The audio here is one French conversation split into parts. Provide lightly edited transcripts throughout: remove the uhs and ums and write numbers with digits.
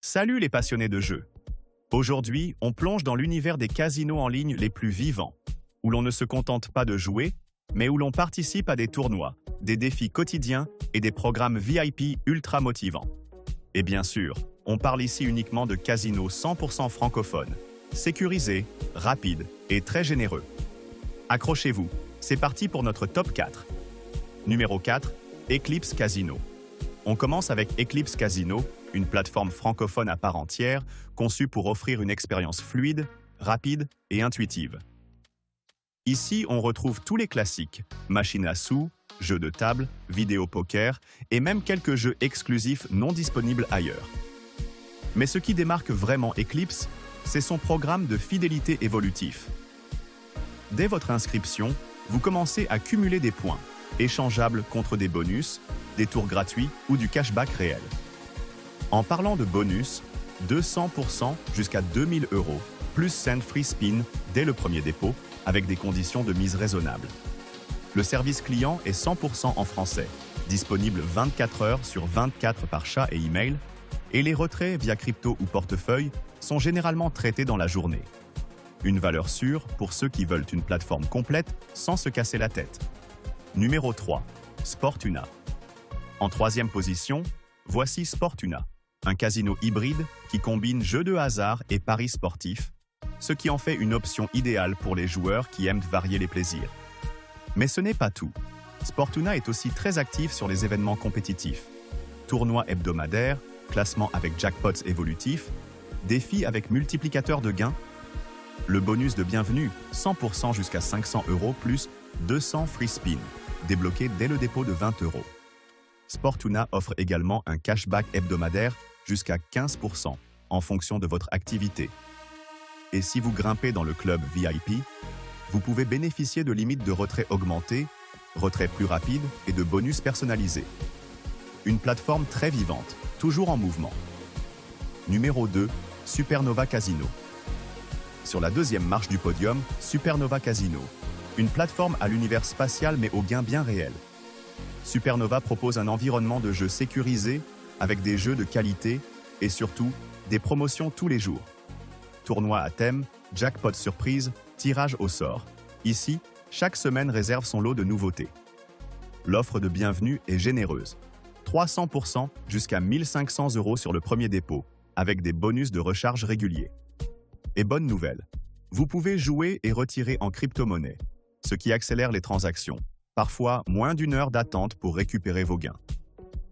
Salut les passionnés de jeux! Aujourd'hui, on plonge dans l'univers des casinos en ligne les plus vivants, où l'on ne se contente pas de jouer, mais où l'on participe à des tournois, des défis quotidiens et des programmes VIP ultra motivants. Et bien sûr, on parle ici uniquement de casinos 100% francophones, sécurisés, rapides et très généreux. Accrochez-vous, c'est parti pour notre top 4. Numéro 4, Eclipse Casino. On commence avec Eclipse Casino, une plateforme francophone à part entière, conçue pour offrir une expérience fluide, rapide et intuitive. Ici, on retrouve tous les classiques, machines à sous, jeux de table, vidéo poker et même quelques jeux exclusifs non disponibles ailleurs. Mais ce qui démarque vraiment Eclipse, c'est son programme de fidélité évolutif. Dès votre inscription, vous commencez à cumuler des points, échangeables contre des bonus, des tours gratuits ou du cashback réel. En parlant de bonus, 200% jusqu'à 2000 €, plus Send Free Spin dès le premier dépôt, avec des conditions de mise raisonnables. Le service client est 100% en français, disponible 24 heures sur 24 par chat et email, et les retraits via crypto ou portefeuille sont généralement traités dans la journée. Une valeur sûre pour ceux qui veulent une plateforme complète sans se casser la tête. Numéro 3, Sportuna. En troisième position, voici Sportuna, un casino hybride qui combine jeux de hasard et paris sportifs, ce qui en fait une option idéale pour les joueurs qui aiment varier les plaisirs. Mais ce n'est pas tout. Sportuna est aussi très actif sur les événements compétitifs. Tournois hebdomadaires, classements avec jackpots évolutifs, défis avec multiplicateurs de gains, le bonus de bienvenue, 100% jusqu'à 500 € plus 200 free spin, débloqué dès le dépôt de 20 €. Sportuna offre également un cashback hebdomadaire jusqu'à 15% en fonction de votre activité. Et si vous grimpez dans le club VIP, vous pouvez bénéficier de limites de retrait augmentées, retraits plus rapides et de bonus personnalisés. Une plateforme très vivante, toujours en mouvement. Numéro 2, Supernova Casino. Sur la deuxième marche du podium, Supernova Casino, une plateforme à l'univers spatial mais au gain bien réel. Supernova propose un environnement de jeu sécurisé, avec des jeux de qualité et surtout, des promotions tous les jours. Tournois à thème, jackpot surprise, tirage au sort. Ici, chaque semaine réserve son lot de nouveautés. L'offre de bienvenue est généreuse. 300% jusqu'à 1500 € sur le premier dépôt, avec des bonus de recharge réguliers. Et bonne nouvelle, vous pouvez jouer et retirer en crypto-monnaie, ce qui accélère les transactions. Parfois moins d'1 heure d'attente pour récupérer vos gains.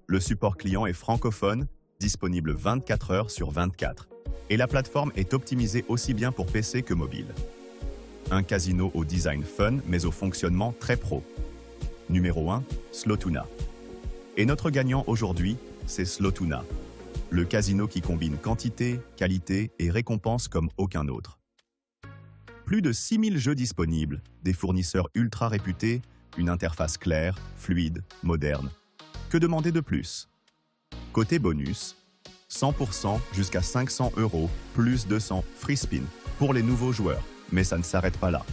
Le support client est francophone, disponible 24 heures sur 24, et la plateforme est optimisée aussi bien pour PC que mobile. Un casino au design fun, mais au fonctionnement très pro. Numéro 1, Slotuna. Et notre gagnant aujourd'hui, c'est Slotuna, le casino qui combine quantité, qualité et récompense comme aucun autre. Plus de 6000 jeux disponibles, des fournisseurs ultra réputés, une interface claire, fluide, moderne. Que demander de plus? Côté bonus, 100% jusqu'à 500 € plus 200 free spin pour les nouveaux joueurs, mais ça ne s'arrête pas là.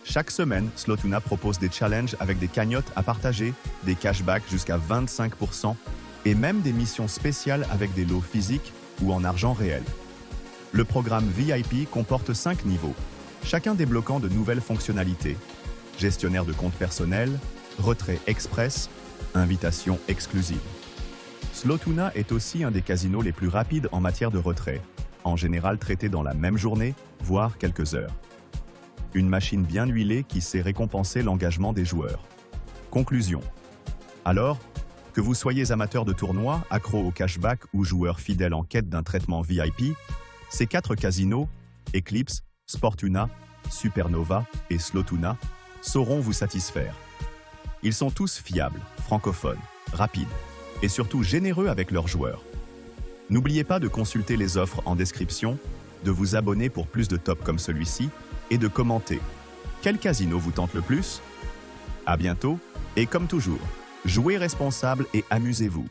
Chaque semaine, Slotuna propose des challenges avec des cagnottes à partager, des cashbacks jusqu'à 25% et même des missions spéciales avec des lots physiques ou en argent réel. Le programme VIP comporte 5 niveaux, chacun débloquant de nouvelles fonctionnalités. Gestionnaire de compte personnel, retrait express, invitation exclusive. Slotuna est aussi un des casinos les plus rapides en matière de retrait, en général traité dans la même journée, voire quelques heures. Une machine bien huilée qui sait récompenser l'engagement des joueurs. Conclusion. Alors, que vous soyez amateur de tournois, accro au cashback ou joueur fidèle en quête d'un traitement VIP, ces 4 casinos, Eclipse, Sportuna, Supernova et Slotuna, sauront vous satisfaire. Ils sont tous fiables, francophones, rapides et surtout généreux avec leurs joueurs. N'oubliez pas de consulter les offres en description, de vous abonner pour plus de tops comme celui-ci et de commenter. Quel casino vous tente le plus? À bientôt et comme toujours, jouez responsable et amusez-vous.